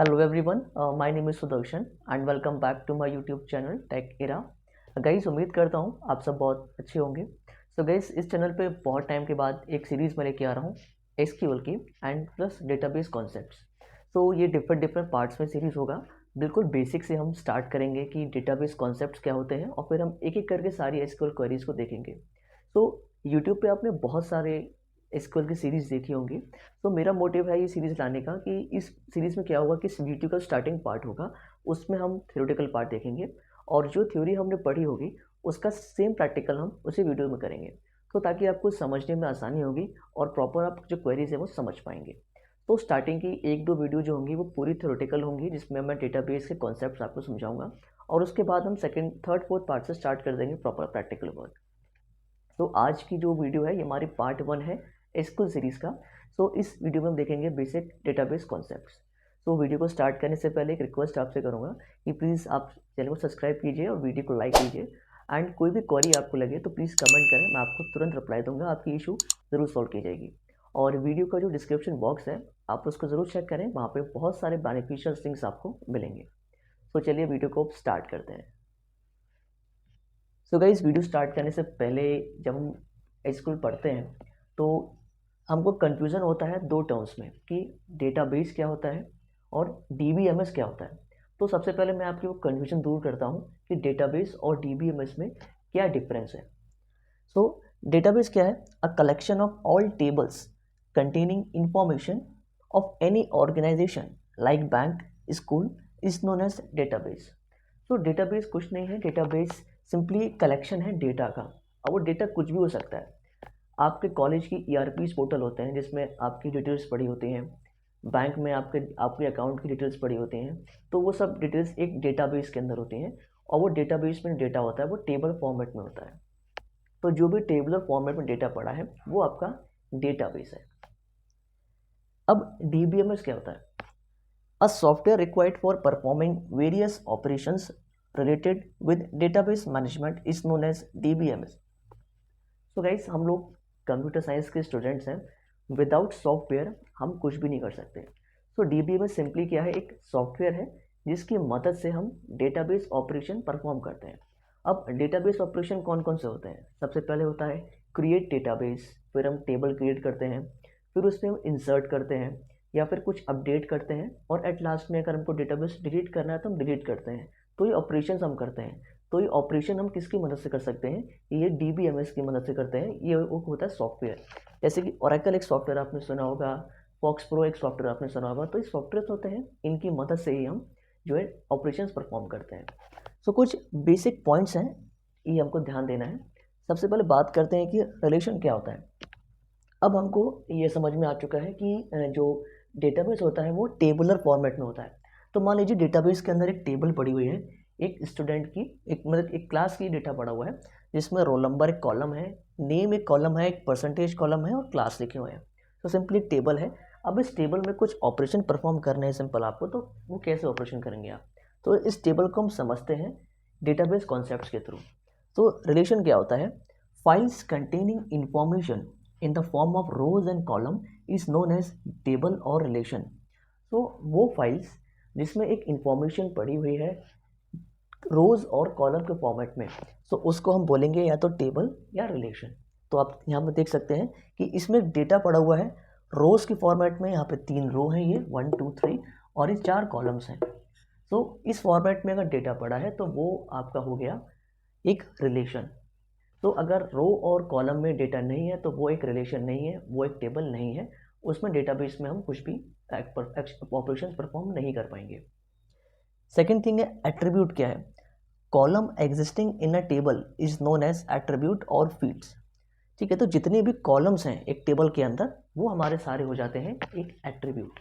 Hello everyone, my name is Sudarshan and welcome back to my YouTube channel Tech Era. Guys उम्मीद करता हूँ आप सब बहुत अच्छे होंगे. सो गाइस इस चैनल पे बहुत टाइम के बाद एक सीरीज़ मैं लेके आ रहा हूँ एसक्यूएल की एंड प्लस डेटाबेस कॉन्सेप्ट्स. सो ये डिफरेंट पार्ट्स में सीरीज़ होगा. बिल्कुल बेसिक से हम स्टार्ट करेंगे कि डेटाबेस कॉन्सेप्ट्स क्या होते हैं और फिर हम एक एक करके सारी एसक्यूएल क्वेरीज को देखेंगे. सो यूट्यूब पे आपने बहुत सारे एसक्यूएल की सीरीज़ देखी होंगी. तो मेरा मोटिव है ये सीरीज़ लाने का कि इस सीरीज़ में क्या होगा कि इस वीडियो का स्टार्टिंग पार्ट होगा, उसमें हम थ्योरेटिकल पार्ट देखेंगे और जो थ्योरी हमने पढ़ी होगी उसका सेम प्रैक्टिकल हम उसी वीडियो में करेंगे. तो ताकि आपको समझने में आसानी होगी और प्रॉपर आप जो क्वेरीज है वो समझ पाएंगे. तो स्टार्टिंग की एक दो वीडियो जो होंगी वो पूरी थ्योरेटिकल होंगी जिसमें मैं डेटाबेस के कॉन्सेप्ट्स आपको समझाऊंगा और उसके बाद हम सेकंड थर्ड फोर्थ पार्ट से स्टार्ट कर देंगे प्रॉपर प्रैक्टिकल वर्क. तो आज की जो वीडियो है ये हमारी पार्ट 1 है एसक्यूएल सीरीज़ का. सो इस वीडियो में हम देखेंगे बेसिक डेटाबेस कॉन्सेप्ट्स. तो वीडियो को स्टार्ट करने से पहले एक रिक्वेस्ट आपसे करूँगा कि प्लीज़ आप चैनल को सब्सक्राइब कीजिए और वीडियो को लाइक कीजिए एंड कोई भी क्वेरी आपको लगे तो प्लीज़ कमेंट करें, मैं आपको तुरंत रिप्लाई दूंगा, आपकी इशू ज़रूर सॉल्व की जाएगी. और वीडियो का जो डिस्क्रिप्शन बॉक्स है आप उसको ज़रूर चेक करें, वहाँ पर बहुत सारे बेनिफिशियल लिंक्स आपको मिलेंगे. तो चलिए वीडियो को स्टार्ट करते हैं. सो गाइस वीडियो स्टार्ट करने से पहले जब हम एसक्यूएल पढ़ते हैं तो हमको कन्फ्यूज़न होता है दो टर्म्स में कि डेटाबेस क्या होता है और डीबीएमएस क्या होता है. तो सबसे पहले मैं आपकी वो कन्फ्यूज़न दूर करता हूँ कि डेटाबेस और डीबीएमएस में क्या डिफरेंस है. सो डेटाबेस क्या है? A collection of all tables containing information of any organisation like bank, school is known as database. तो डेटाबेस कुछ नहीं है, डेटाबेस सिंपली कलेक्शन है डेटा का. और वो डेटा कुछ भी हो सकता है. आपके कॉलेज की ईआरपीस पोर्टल होते हैं जिसमें आपकी डिटेल्स पड़ी होती हैं, बैंक में आपके अकाउंट की डिटेल्स पड़ी होती हैं. तो वो सब डिटेल्स एक डेटाबेस के अंदर होती हैं और वो डेटाबेस में डेटा होता है वो टेबल फॉर्मेट में होता है. तो जो भी टेबलर फॉर्मेट में डेटा पड़ा है वो आपका डेटाबेस है. अब डीबीएमएस क्या होता है? A software required for performing various operations related with database management is known as DBMS. So guys, हम लोग कंप्यूटर साइंस के स्टूडेंट्स हैं. विदाउट सॉफ्टवेयर हम कुछ भी नहीं कर सकते. सो DBMS सिंपली क्या है? एक सॉफ्टवेयर है जिसकी मदद से हम डेटाबेस ऑपरेशन परफॉर्म करते हैं. अब डेटाबेस ऑपरेशन कौन कौन से होते हैं? सबसे पहले होता है क्रिएट डेटाबेस, फिर हम टेबल क्रिएट करते हैं, फिर उसमें हम इंसर्ट करते हैं या फिर कुछ अपडेट करते हैं और एट लास्ट में अगर हमको डेटाबेस डिलीट करना है तो हम डिलीट करते हैं. तो ये ऑपरेशन हम करते हैं. तो ये ऑपरेशन हम किसकी मदद से कर सकते हैं? ये डीबीएमएस की मदद से करते हैं. ये वो होता है सॉफ्टवेयर. जैसे कि ओरेकल एक सॉफ्टवेयर आपने सुना होगा, फॉक्स प्रो एक सॉफ्टवेयर आपने सुना होगा. तो ये सॉफ्टवेयर होते हैं, इनकी मदद से ही हम जो है ऑपरेशन परफॉर्म करते हैं. सो कुछ बेसिक पॉइंट्स हैं, ये हमको ध्यान देना है. सबसे पहले बात करते हैं कि रिलेशन क्या होता है. अब हमको ये समझ में आ चुका है कि जो डेटाबेस होता है वो टेबुलर फॉर्मेट में होता है. तो मान लीजिए डेटाबेस के अंदर एक टेबल पड़ी हुई है, एक स्टूडेंट की, एक मतलब एक क्लास की डेटा पड़ा हुआ है जिसमें रोल नंबर एक कॉलम है, नेम एक कॉलम है, एक परसेंटेज कॉलम है और क्लास लिखे हुए हैं. तो सिंपली एक टेबल है. अब इस टेबल में कुछ ऑपरेशन परफॉर्म करने हैं सिंपल आपको, तो वो कैसे ऑपरेशन करेंगे आप? तो इस टेबल को हम समझते हैं डेटाबेस कॉन्सेप्ट्स के थ्रू. तो रिलेशन क्या होता है? Files containing information in the form of rows and column is known as table or relation. तो वो फाइल्स जिसमें एक इंफॉर्मेशन पड़ी हुई है रोज और कॉलम के फॉर्मेट में, तो उसको हम बोलेंगे या तो टेबल या रिलेशन. तो आप यहाँ पर देख सकते हैं कि इसमें डेटा पड़ा हुआ है रोज के फॉर्मेट में. यहाँ पे 3 रो हैं, ये 1 2 3 और ये 4 कॉलम्स हैं. तो इस फॉर्मेट में अगर डेटा पड़ा है तो वो आपका हो गया एक रिलेशन. तो अगर रो और कॉलम में डेटा नहीं है तो वो एक रिलेशन नहीं है, वो एक टेबल नहीं है. उसमें डेटाबेस में हम कुछ भी ऑपरेशन परफॉर्म नहीं कर पाएंगे. सेकेंड थिंग है एट्रीब्यूट. क्या है? Column existing in a table is known as attribute और फील्ड्स. ठीक है, तो जितने भी कॉलम्स हैं एक टेबल के अंदर वो हमारे सारे हो जाते हैं एक एट्रीब्यूट.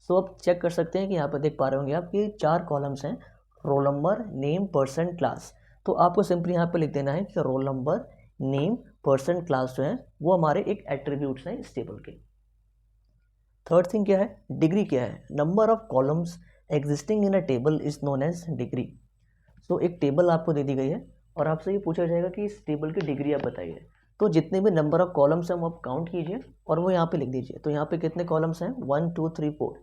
सो आप चेक कर सकते हैं कि यहाँ पर देख पा रहे होंगे आप कि 4 कॉलम्स हैं, roll number, name, person, class. तो आपको सिंपली यहाँ पे लिख देना है कि roll number, name, person, class जो है वो हमारे एक एट्रीब्यूट्स हैं इस टेबल के. थर्ड थिंग क्या है? डिग्री. क्या है? Number of columns existing in a table is known as degree. तो एक टेबल आपको दे दी गई है और आपसे ये पूछा जाएगा कि इस टेबल की डिग्री आप बताइए. तो जितने भी नंबर ऑफ कॉलम्स हैं वो आप काउंट कीजिए और वो यहाँ पे लिख दीजिए. तो यहाँ पे कितने कॉलम्स हैं? 1 2 3 4.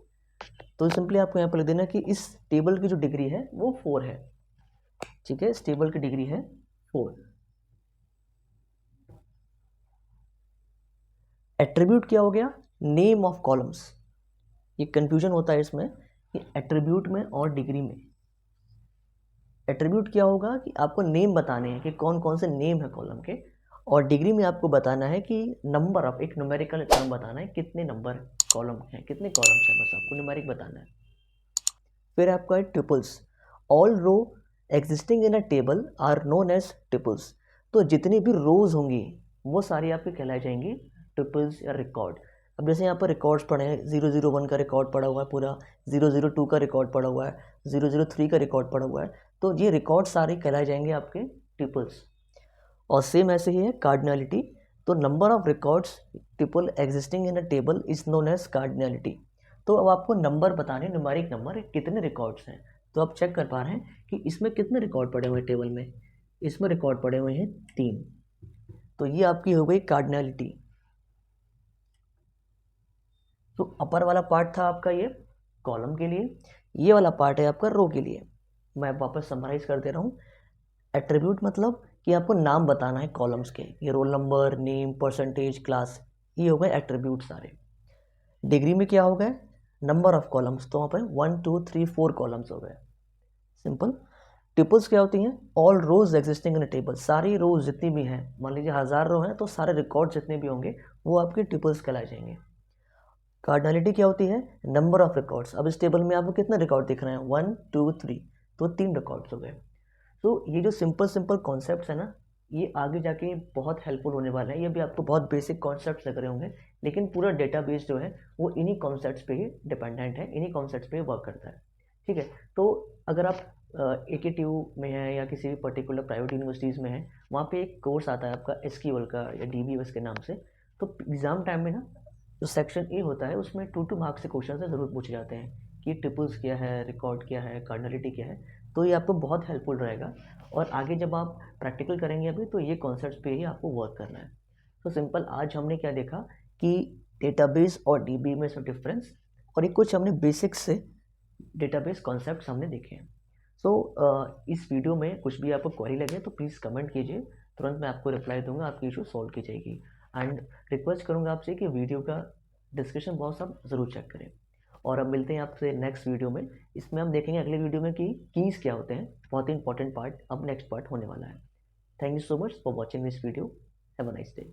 तो सिंपली आपको यहाँ पर लिख देना कि इस टेबल की जो डिग्री है वो 4 है। ठीक है, इस टेबल की डिग्री है 4। एट्रीब्यूट क्या हो गया? Name of columns. ये कंफ्यूजन होता है इसमें कि एट्रीब्यूट में और डिग्री में। एट्रीब्यूट क्या होगा कि आपको नेम बताने हैं कि कौन कौन से नेम है कॉलम के, और डिग्री में आपको बताना है कि नंबर ऑफ, एक न्यूमेरिकल टर्म बताना है कितने नंबर कॉलम हैं, कितने कॉलम्स हैं, बस आपको न्यूमेरिक बताना है। फिर आपका है triples. All row existing in a table are known as triples. तो जितनी भी रोज होंगी वो सारी आपकी कहलाई जाएंगी ट्रिपल्स या रिकॉर्ड। अब जैसे यहाँ पर रिकॉर्ड्स पड़े हैं, 001 का रिकॉर्ड पड़ा हुआ है, पूरा 002 का रिकॉर्ड पड़ा हुआ है, 003 का रिकॉर्ड पड़ा हुआ है, तो ये रिकॉर्ड सारे कहलाए जाएंगे आपके ट्रिपल्स। और सेम ऐसे ही है कार्डिनलिटी। तो number of records triple existing in a table is known as cardinality. तो अब आपको नंबर बताने, न्यूमेरिक नंबर, कितने रिकॉर्ड्स हैं। तो आप चेक कर पा रहे हैं कि इसमें कितने रिकॉर्ड पड़े हुए हैं टेबल में। इसमें रिकॉर्ड पड़े हुए हैं 3। तो ये आपकी हो गई कार्डिनलिटी। तो अपर वाला पार्ट था आपका ये कॉलम के लिए, ये वाला पार्ट है आपका रो के लिए। मैं वापस समराइज कर दे रहा हूँ। एट्रीब्यूट मतलब कि आपको नाम बताना है कॉलम्स के, ये roll number, name, percentage, class, ये हो गए एट्रीब्यूट सारे। डिग्री में क्या हो गए? नंबर ऑफ कॉलम्स, तो वहाँ पर 1 2 3 4 कॉलम्स हो गए, सिंपल। ट्रिपल्स क्या होती हैं? All rows existing in table, सारी रोज जितनी भी हैं, मान लीजिए 1000 रो हैं तो सारे रिकॉर्ड जितने भी होंगे वो आपके ट्रिपल्स कहलाए जाएंगे। कार्डिनलिटी क्या होती है? Number of records. अब इस टेबल में आपको कितने रिकॉर्ड दिख रहे हैं? 1 2 3, तो 3 रिकॉर्ड्स हो गए। तो ये जो सिंपल सिंपल कॉन्सेप्ट्स है ना, ये आगे जाके बहुत हेल्पफुल होने वाले हैं। ये भी आपको बहुत बेसिक कॉन्सेप्ट्स लग रहे होंगे, लेकिन पूरा डेटाबेस जो है वो इन्हीं कॉन्सेप्ट्स पे ही डिपेंडेंट है, इन्हीं कॉन्सेप्ट्स पे वर्क करता है। ठीक है, तो अगर आप AKTU में हैं या किसी भी पर्टिकुलर प्राइवेट यूनिवर्सिटीज़ में हैं, वहाँ पे एक कोर्स आता है आपका SQL का या DBOS के नाम से। तो एग्ज़ाम टाइम में ना जो सेक्शन ए होता है उसमें 2 मार्क्स से क्वेश्चन से ज़रूर पूछे जाते हैं कि ट्रिपल्स क्या है, रिकॉर्ड क्या है, कार्डिनलिटी क्या है। तो ये आपको बहुत हेल्पफुल रहेगा, और आगे जब आप प्रैक्टिकल करेंगे अभी तो ये कॉन्सेप्ट्स पे ही आपको वर्क करना है। तो सिंपल आज हमने क्या देखा कि डेटाबेस और DB में सब डिफरेंस, और ये कुछ हमने बेसिक्स से डेटाबेस कॉन्सेप्ट्स हमने देखे हैं। सो इस वीडियो में कुछ भी आपको क्वेरी लगे तो प्लीज़ कमेंट कीजिए, तुरंत मैं आपको रिप्लाई दूंगा, आपकी इशू सॉल्व की जाएगी। एंड रिक्वेस्ट करूंगा आपसे कि वीडियो का डिस्क्रिप्शन बॉक्स आप ज़रूर चेक करें। और अब मिलते हैं आपसे नेक्स्ट वीडियो में। इसमें हम देखेंगे अगले वीडियो में कि कीज़ क्या होते हैं, बहुत ही इंपॉर्टेंट पार्ट अब नेक्स्ट पार्ट होने वाला है। Thank you so much for watching this video. Have a nice day.